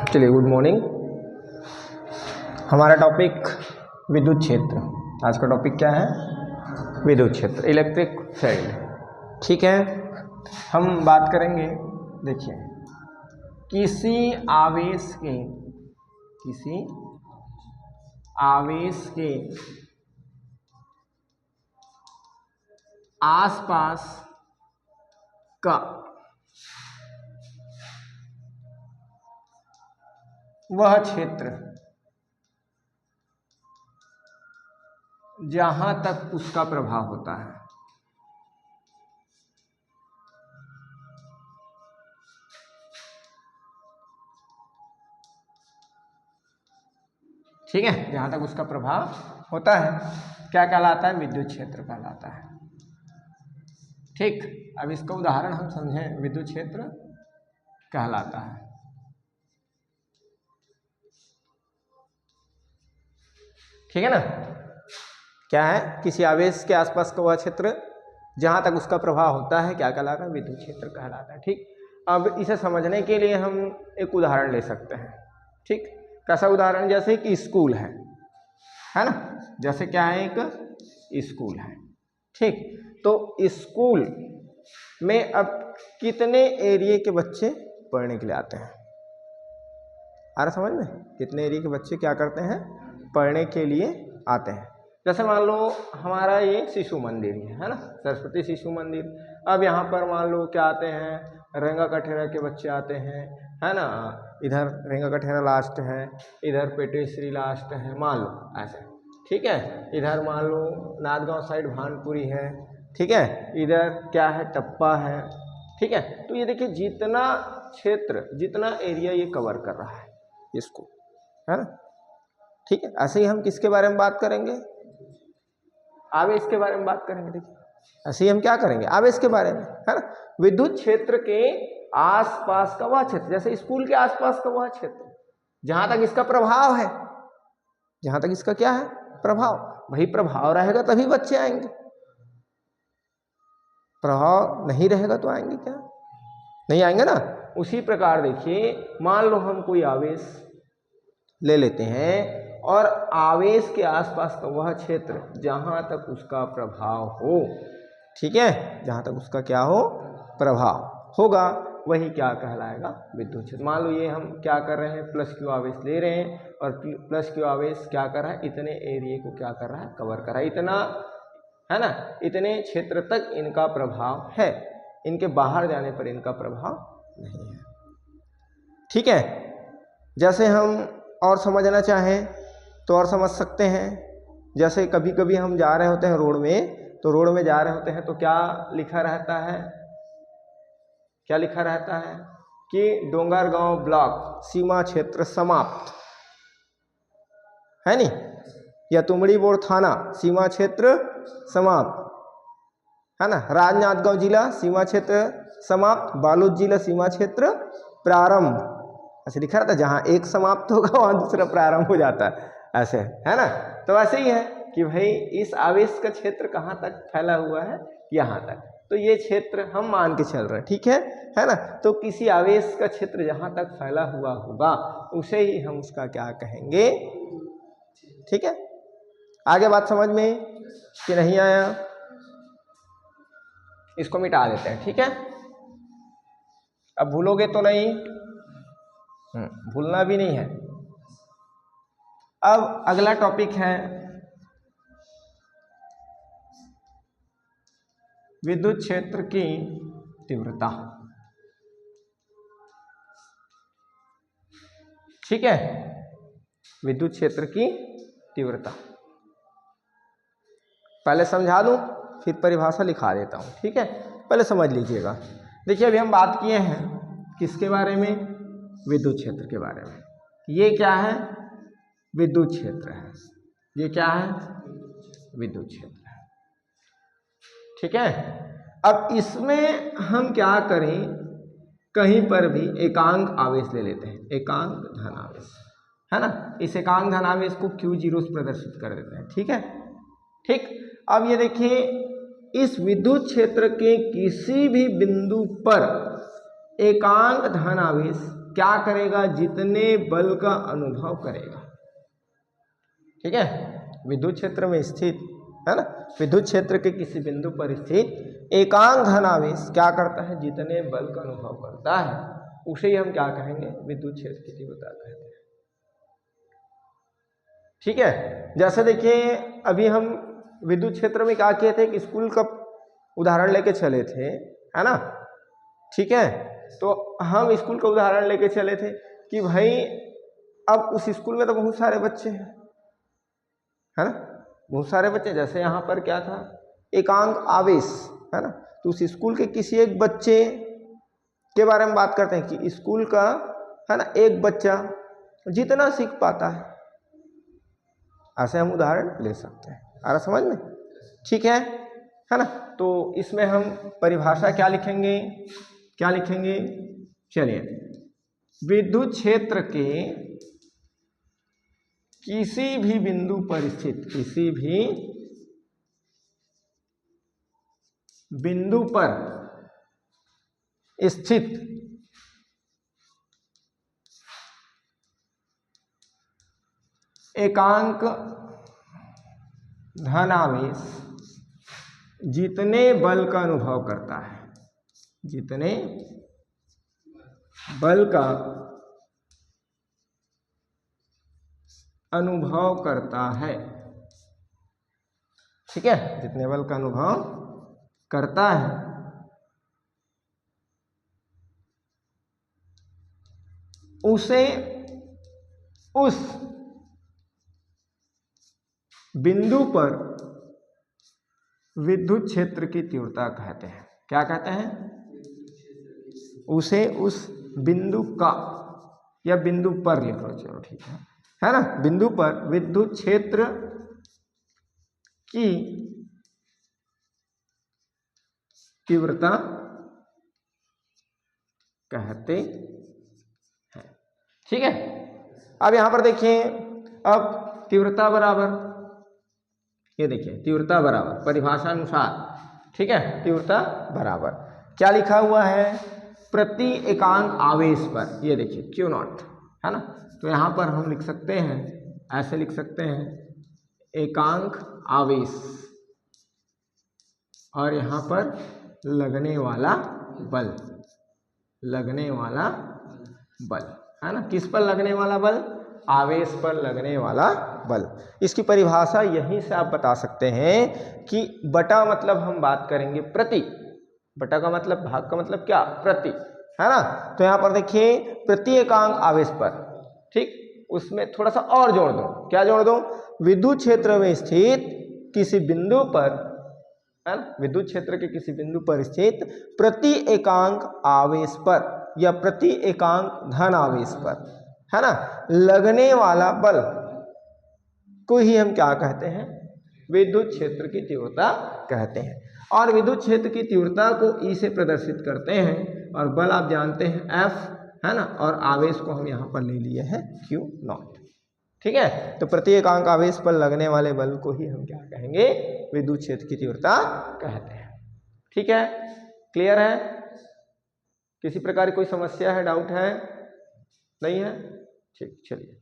चलिए, good morning. हमारा topic विद्युत क्षेत्र। आज का टॉपिक क्या है? विद्युत क्षेत्र, इलेक्ट्रिक फील्ड। ठीक है, हम बात करेंगे। देखिए, किसी आवेश के आसपास का वह क्षेत्र जहां तक उसका प्रभाव होता है, ठीक है, जहां तक उसका प्रभाव होता है क्या कहलाता है? विद्युत क्षेत्र कहलाता है। ठीक, अब इसका उदाहरण हम समझें। विद्युत क्षेत्र कहलाता है, ठीक है ना? क्या है? किसी आवेश के आसपास का वह क्षेत्र जहां तक उसका प्रभाव होता है क्या कहलाता है? विद्युत क्षेत्र कहलाता है। ठीक, अब इसे समझने के लिए हम एक उदाहरण ले सकते हैं। ठीक, कैसा उदाहरण? जैसे कि स्कूल है ना? जैसे क्या है? एक स्कूल है। ठीक, तो स्कूल में अब कितने एरिया के बच्चे पढ़ने के लिए आते हैं? आ रहा समझ में? कितने एरिया के बच्चे क्या करते हैं? पढ़ने के लिए आते हैं। जैसे मान लो हमारा ये शिशु मंदिर है ना, सरस्वती शिशु मंदिर। अब यहाँ पर मान लो क्या आते हैं? रेंगा कठेरा के बच्चे आते हैं, है ना? इधर रेंगा कठेरा लास्ट है, इधर पेटेश्वरी लास्ट है, मान लो ऐसे। ठीक है, इधर मान लो नादगांव साइड भानपुरी है। ठीक है, इधर क्या है? टप्पा है। ठीक है, तो ये देखिए जितना क्षेत्र, जितना एरिया ये कवर कर रहा है इसको, है ना? ठीक है, ऐसे ही हम किसके बारे में बात करेंगे? आवेश के बारे में बात करेंगे। देखिए, ऐसे ही हम क्या करेंगे? आवेश के बारे में, है ना? विद्युत क्षेत्र के आसपास का वह क्षेत्र, जैसे स्कूल के आसपास का वह क्षेत्र जहां तक इसका प्रभाव है, जहां तक इसका क्या है? प्रभाव। वही प्रभाव रहेगा तभी बच्चे आएंगे, प्रभाव नहीं रहेगा तो आएंगे क्या? नहीं आएंगे ना। उसी प्रकार देखिए, मान लो हम कोई आवेश ले लेते हैं और आवेश के आसपास का वह क्षेत्र जहां तक उसका प्रभाव हो, ठीक है, जहां तक उसका क्या हो? प्रभाव होगा, वही क्या कहलाएगा? विद्युत क्षेत्र। मान लो ये हम क्या कर रहे हैं? प्लस क्यू आवेश ले रहे हैं और प्लस क्यू आवेश क्या कर रहा है? इतने एरिया को क्या कर रहा है? कवर कर रहा है। इतना, है ना? इतने क्षेत्र तक इनका प्रभाव है, इनके बाहर जाने पर इनका प्रभाव नहीं है। ठीक है, जैसे हम और समझना चाहें तो और समझ सकते हैं। जैसे कभी कभी हम जा रहे होते हैं रोड में, तो रोड में जा रहे होते हैं तो क्या लिखा रहता है? क्या लिखा रहता है कि डोंगरगांव ब्लॉक सीमा क्षेत्र समाप्त, है नी? या तुमड़ी बोर थाना सीमा क्षेत्र समाप्त, है ना? राजनांदगांव जिला सीमा क्षेत्र समाप्त, बालोद जिला सीमा क्षेत्र प्रारंभ, ऐसे लिखा रहता है। जहां एक समाप्त होगा वहां दूसरा प्रारंभ हो जाता है, ऐसे, है ना? तो ऐसे ही है कि भाई इस आवेश का क्षेत्र कहाँ तक फैला हुआ है? यहाँ तक। तो ये क्षेत्र हम मान के चल रहे हैं, ठीक है ना? तो किसी आवेश का क्षेत्र जहां तक फैला हुआ होगा उसे ही हम उसका क्या कहेंगे? ठीक है, आगे बात समझ में कि नहीं आया? इसको मिटा देते हैं, ठीक है? अब भूलोगे तो नहीं, भूलना भी नहीं है। अब अगला टॉपिक है विद्युत क्षेत्र की तीव्रता। ठीक है, विद्युत क्षेत्र की तीव्रता पहले समझा दूं, फिर परिभाषा लिखा देता हूं। ठीक है, पहले समझ लीजिएगा। देखिए, अभी हम बात किए हैं किसके बारे में? विद्युत क्षेत्र के बारे में। ये क्या है? विद्युत क्षेत्र है। ये क्या है? विद्युत क्षेत्र है। ठीक है, अब इसमें हम क्या करें? कहीं पर भी एकांक आवेश ले लेते हैं, एकांक धन आवेश, है ना? इस एकांक धन आवेश को Q0 से प्रदर्शित कर देते हैं। ठीक है, ठीक। अब ये देखिए, इस विद्युत क्षेत्र के किसी भी बिंदु पर एकांक धन आवेश क्या करेगा, जितने बल का अनुभव करेगा। ठीक है, विद्युत क्षेत्र में स्थित है ना, विद्युत क्षेत्र के किसी बिंदु पर स्थित एकांक धनावेश क्या करता है, जितने बल का अनुभव करता है, उसे ही हम क्या कहेंगे, विद्युत क्षेत्र की तीव्रता कहते हैं। ठीक है, जैसे देखिए अभी हम विद्युत क्षेत्र में क्या किए थे कि स्कूल का उदाहरण लेके चले थे, है ना। ठीक है, तो हम स्कूल का उदाहरण लेके चले थे कि भाई अब उस स्कूल में तो बहुत सारे बच्चे हैं, है ना, बहुत सारे बच्चे। जैसे यहाँ पर क्या था, एकांक आवेश, है ना, तो उस स्कूल के किसी एक बच्चे के बारे में बात करते हैं कि स्कूल का, है ना, एक बच्चा जितना सीख पाता है, ऐसे हम उदाहरण ले सकते हैं। आ रहा समझ में? ठीक है ना। तो इसमें हम परिभाषा क्या लिखेंगे, क्या लिखेंगे, चलिए, विद्युत क्षेत्र के किसी भी बिंदु पर स्थित, किसी भी बिंदु पर स्थित एकांक धनावेश जितने बल का अनुभव करता है, जितने बल का अनुभव करता है, ठीक है, जितने बल का अनुभव करता है, उसे उस बिंदु पर विद्युत क्षेत्र की तीव्रता कहते हैं। क्या कहते हैं? उसे उस बिंदु का, या बिंदु पर लिख लो, चलो ठीक है ना, बिंदु पर विद्युत क्षेत्र की तीव्रता कहते हैं। ठीक है, अब यहां पर देखिए, अब तीव्रता बराबर, ये देखिए तीव्रता बराबर परिभाषा अनुसार, ठीक है, तीव्रता बराबर क्या लिखा हुआ है, प्रति एकांक आवेश पर, ये देखिए क्यू नॉट, है ना। तो यहाँ पर हम लिख सकते हैं, ऐसे लिख सकते हैं, एकांक आवेश, और यहाँ पर लगने वाला बल, लगने वाला बल, है ना, किस पर लगने वाला बल, आवेश पर लगने वाला बल। इसकी परिभाषा यहीं से आप बता सकते हैं कि बटा मतलब हम बात करेंगे प्रति, बटा का मतलब, भाग का मतलब क्या, प्रति, है ना। तो यहाँ पर देखिए प्रति एकांक आवेश पर, ठीक, उसमें थोड़ा सा और जोड़ दो, क्या जोड़ दो, विद्युत क्षेत्र में स्थित किसी बिंदु पर, है ना, विद्युत क्षेत्र के किसी बिंदु पर स्थित प्रति एकांक आवेश पर या प्रति एकांक धन आवेश पर, है ना, लगने वाला बल को ही हम क्या कहते हैं, विद्युत क्षेत्र की तीव्रता कहते हैं। और विद्युत क्षेत्र की तीव्रता को ई से प्रदर्शित करते हैं, और बल आप जानते हैं F, है ना, और आवेश को हम यहाँ पर ले लिए हैं Q नॉट। ठीक है, तो प्रति एकांक आवेश पर लगने वाले बल को ही हम क्या कहेंगे, विद्युत क्षेत्र की तीव्रता कहते हैं। ठीक है, क्लियर है? किसी प्रकार की कोई समस्या है, डाउट है? नहीं है? ठीक, चलिए।